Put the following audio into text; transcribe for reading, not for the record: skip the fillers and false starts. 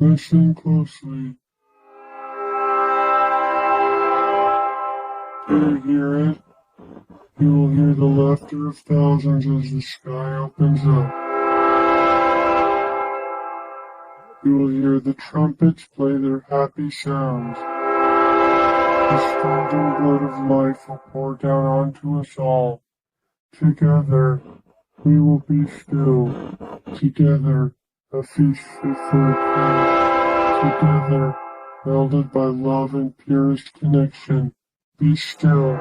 Listen closely. Do you hear it? You will hear the laughter of thousands as the sky opens up. You will hear the trumpets play their happy sounds. The scalding blood of life will pour down onto us all. Together, we will be still. Together, a feast fit for a king. Together, melded by love and purest connection. Be still.